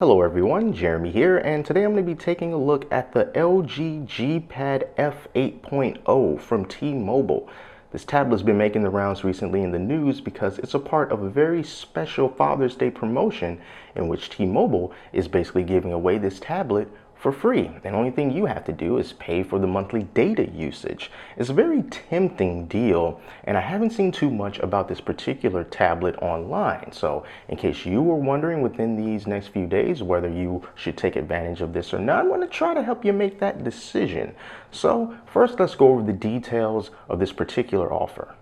Hello everyone, Jeremy here, and today I'm going to be taking a look at the LG G Pad F8.0 from T-Mobile. This tablet's been making the rounds recently in the news because it's a part of a very special Father's Day promotion in which T-Mobile is basically giving away this tablet for free. And the only thing you have to do is pay for the monthly data usage. It's a very tempting deal, and I haven't seen too much about this particular tablet online. So in case you were wondering within these next few days whether you should take advantage of this or not, I'm going to try to help you make that decision. So first, let's go over the details of this particular offer.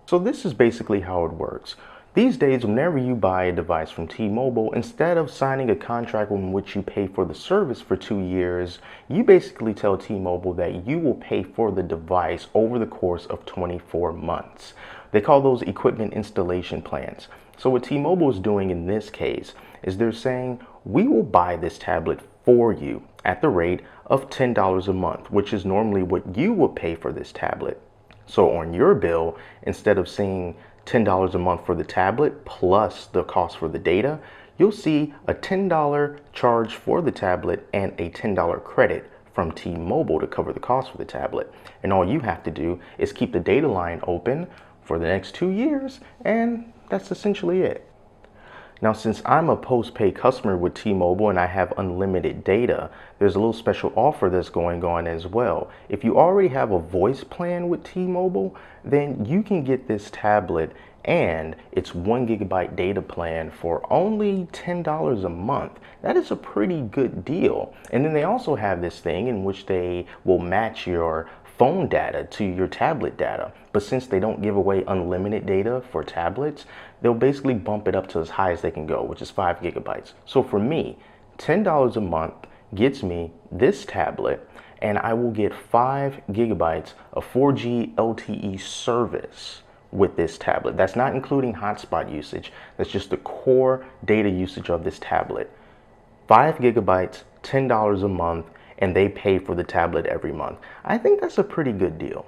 So this is basically how it works. These days, whenever you buy a device from T-Mobile, instead of signing a contract in which you pay for the service for 2 years, you basically tell T-Mobile that you will pay for the device over the course of 24 months. They call those equipment installation plans. So what T-Mobile is doing in this case is they're saying, we will buy this tablet for you at the rate of $10 a month, which is normally what you will pay for this tablet. So on your bill, instead of saying $10 a month for the tablet plus the cost for the data, you'll see a $10 charge for the tablet and a $10 credit from T-Mobile to cover the cost for the tablet. And all you have to do is keep the data line open for the next 2 years, and that's essentially it. Now, since I'm a post-paid customer with T-Mobile and I have unlimited data, there's a little special offer that's going on as well. If you already have a voice plan with T-Mobile, then you can get this tablet and its 1 GB data plan for only $10 a month. That is a pretty good deal. And then they also have this thing in which they will match your phone data to your tablet data. But since they don't give away unlimited data for tablets, they'll basically bump it up to as high as they can go, which is 5 GB. So for me, $10 a month gets me this tablet, and I will get 5 GB of 4G LTE service with this tablet. That's not including hotspot usage. That's just the core data usage of this tablet. 5 GB, $10 a month, and they pay for the tablet every month. I think that's a pretty good deal.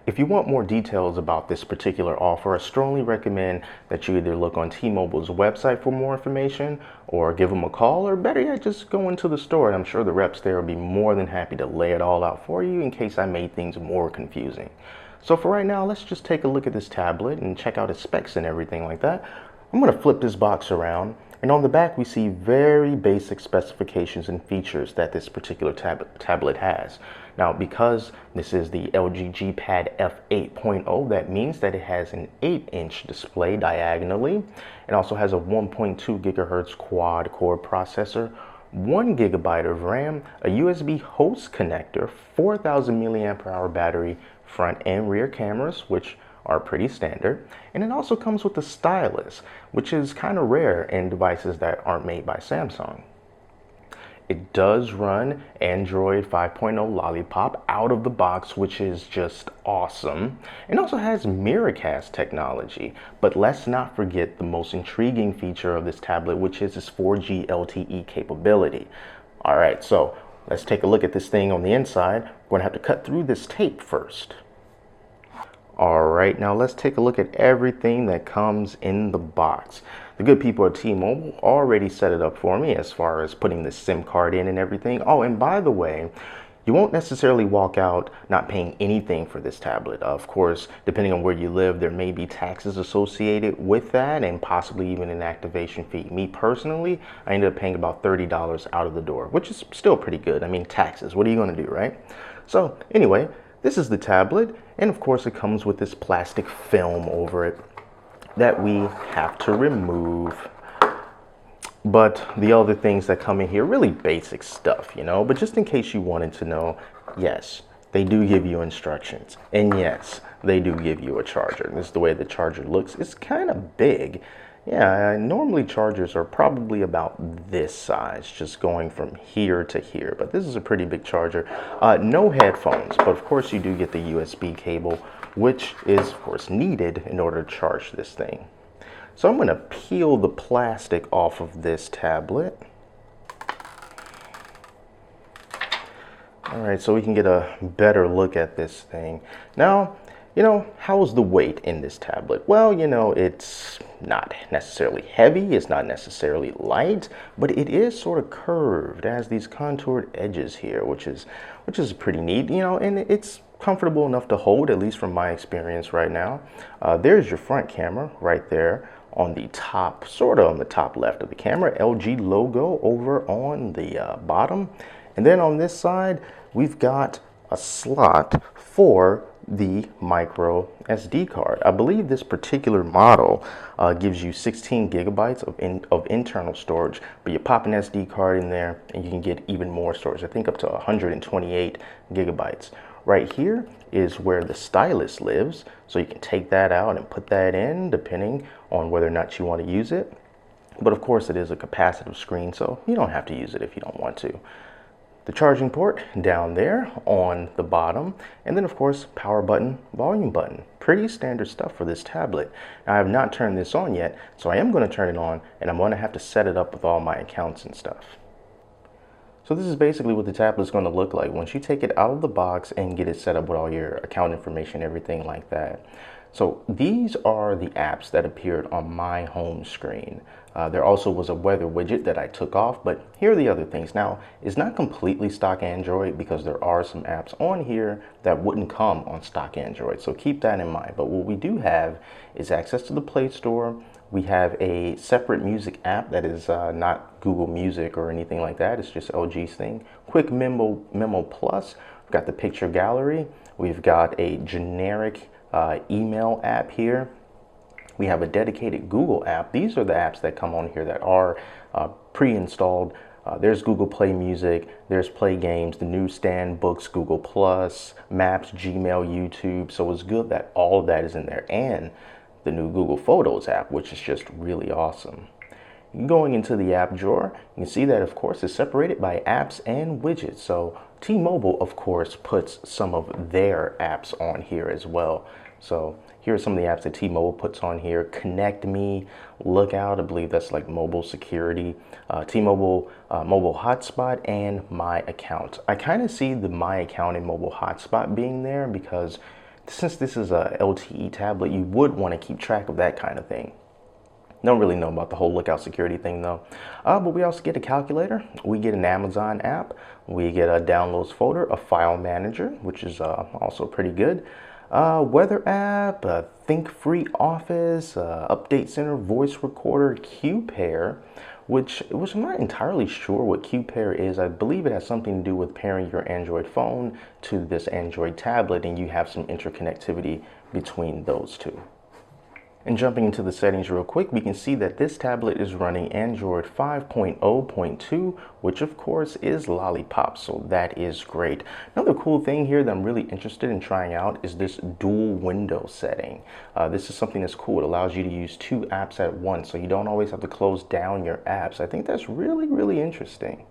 If you want more details about this particular offer, I strongly recommend that you either look on T-Mobile's website for more information or give them a call, or better yet, just go into the store, and I'm sure the reps there will be more than happy to lay it all out for you in case I made things more confusing. So for right now, let's just take a look at this tablet and check out its specs and everything like that. I'm going to flip this box around, and on the back we see very basic specifications and features that this particular tablet has. Now, because this is the LG G Pad F8.0, that means that it has an 8-inch display diagonally. It also has a 1.2 gigahertz quad-core processor, 1 GB of RAM, a USB host connector, 4,000 milliamp hour battery, front and rear cameras, which are pretty standard, and it also comes with a stylus, which is kind of rare in devices that aren't made by Samsung. It does run Android 5.0 Lollipop out of the box, which is just awesome. It also has Miracast technology, but let's not forget the most intriguing feature of this tablet, which is its 4G LTE capability. All right, so let's take a look at this thing on the inside. We're gonna have to cut through this tape first. All right, now let's take a look at everything that comes in the box. The good people at T-Mobile already set it up for me as far as putting the SIM card in and everything. Oh, and by the way, you won't necessarily walk out not paying anything for this tablet. Of course, depending on where you live, there may be taxes associated with that and possibly even an activation fee. Me personally, I ended up paying about $30 out of the door, which is still pretty good. I mean, taxes, what are you gonna do, right? So anyway, this is the tablet, and of course it comes with this plastic film over it that we have to remove. But the other things that come in here, really basic stuff, you know, but just in case you wanted to know, yes, they do give you instructions, and yes, they do give you a charger. This is the way the charger looks. It's kind of big. Yeah, normally chargers are probably about this size, just going from here to here, but this is a pretty big charger. No headphones, but of course you do get the USB cable, which is of course needed in order to charge this thing. So I'm going to peel the plastic off of this tablet. All right, so we can get a better look at this thing. Now, you know, how's the weight in this tablet? Well, you know, it's not necessarily heavy, it's not necessarily light, but it is sort of curved. It has these contoured edges here, which is pretty neat, you know, and it's comfortable enough to hold, at least from my experience right now. There's your front camera right there on the top, sort of on the top left of the camera, LG logo over on the bottom. And then on this side, we've got a slot for the micro SD card. I believe this particular model gives you 16 gigabytes of internal storage, but you pop an SD card in there and you can get even more storage. I think up to 128 gigabytes. Right here is where the stylus lives, so you can take that out and put that in depending on whether or not you want to use it. But of course it is a capacitive screen, so you don't have to use it if you don't want to. The charging port down there on the bottom, and then of course power button, volume button. Pretty standard stuff for this tablet. Now, I have not turned this on yet, so I am going to turn it on, and I'm going to have to set it up with all my accounts and stuff. So this is basically what the tablet is going to look like once you take it out of the box and get it set up with all your account information, everything like that. So these are the apps that appeared on my home screen. There also was a weather widget that I took off, but here are the other things. Now, it's not completely stock Android because there are some apps on here that wouldn't come on stock Android. So keep that in mind. But what we do have is access to the Play Store. We have a separate music app that is not Google Music or anything like that. It's just LG's thing. Quick Memo Plus. We've got the picture gallery. We've got a generic email app here. We have a dedicated Google app. These are the apps that come on here that are pre-installed. There's Google Play Music, there's Play Games, the newsstand, books, Google Plus, Maps, Gmail, YouTube. So it's good that all of that is in there. And the new Google Photos app, which is just really awesome. Going into the app drawer, you can see that of course it's separated by apps and widgets. So T-Mobile of course puts some of their apps on here as well. So here are some of the apps that T-Mobile puts on here. Connect Me, Lookout, I believe that's like mobile security, T-Mobile mobile hotspot, and My Account. I kind of see the My Account and mobile hotspot being there because since this is a LTE tablet, you would want to keep track of that kind of thing. Don't really know about the whole Lookout security thing though. But we also get a calculator. We get an Amazon app. We get a downloads folder, a file manager, which is also pretty good. Weather app, Think Free Office, Update Center, voice recorder, QPair, which I'm not entirely sure what QPair is. I believe it has something to do with pairing your Android phone to this Android tablet, and you have some interconnectivity between those two. And jumping into the settings real quick, we can see that this tablet is running Android 5.0.2, which of course is Lollipop, so that is great. Another cool thing here that I'm really interested in trying out is this dual window setting. This is something that's cool. It allows you to use two apps at once, so you don't always have to close down your apps. I think that's really, really interesting.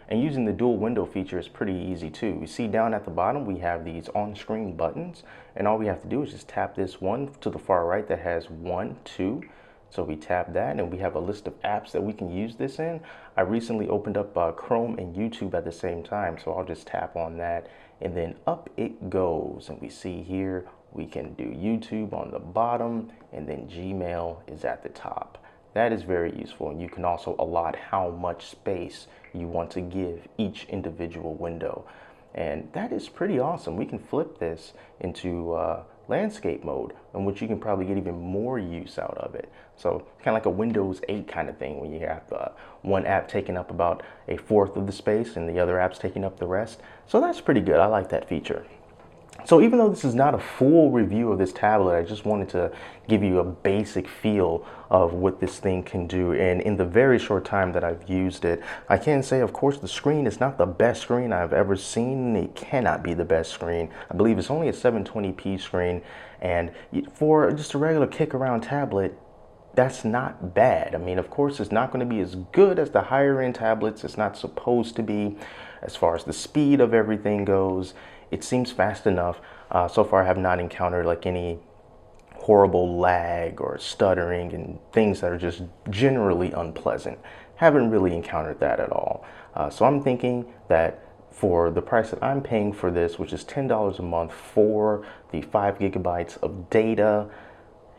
And using the dual window feature is pretty easy too. You see down at the bottom, we have these on-screen buttons, and all we have to do is just tap this one to the far right that has 1, 2. So we tap that and we have a list of apps that we can use this in. I recently opened up Chrome and YouTube at the same time, so I'll just tap on that and then up it goes. And we see here, we can do YouTube on the bottom and then Gmail is at the top. That is very useful, and you can also allot how much space you want to give each individual window. And that is pretty awesome. We can flip this into landscape mode, in which you can probably get even more use out of it. So kind of like a Windows 8 kind of thing, when you have one app taking up about 1/4 of the space and the other apps taking up the rest. So that's pretty good. I like that feature. So even though this is not a full review of this tablet, I just wanted to give you a basic feel of what this thing can do. And in the very short time that I've used it, I can say, of course, the screen is not the best screen I've ever seen. It cannot be the best screen. I believe it's only a 720p screen. And for just a regular kick around tablet, that's not bad. I mean, of course, it's not going to be as good as the higher end tablets. It's not supposed to be. As far as the speed of everything goes, it seems fast enough. So far, I have not encountered like any horrible lag or stuttering and things that are just generally unpleasant. Haven't really encountered that at all. So I'm thinking that for the price that I'm paying for this, which is $10 a month for the 5 gigabytes of data,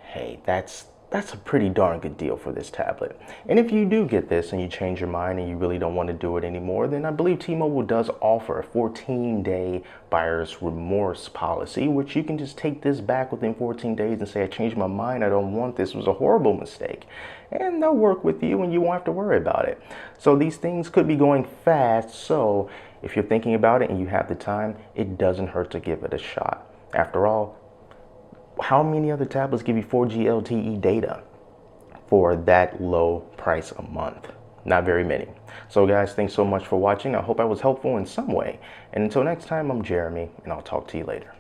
hey, that's that's a pretty darn good deal for this tablet. And if you do get this and you change your mind and you really don't want to do it anymore, then I believe T-Mobile does offer a 14-day buyer's remorse policy, which you can just take this back within 14 days and say, I changed my mind, I don't want this, it was a horrible mistake. And they'll work with you and you won't have to worry about it. So these things could be going fast, so if you're thinking about it and you have the time, it doesn't hurt to give it a shot. After all, how many other tablets give you 4G LTE data for that low price a month? Not very many. So guys, thanks so much for watching. I hope I was helpful in some way. And until next time, I'm Jeremy, and I'll talk to you later.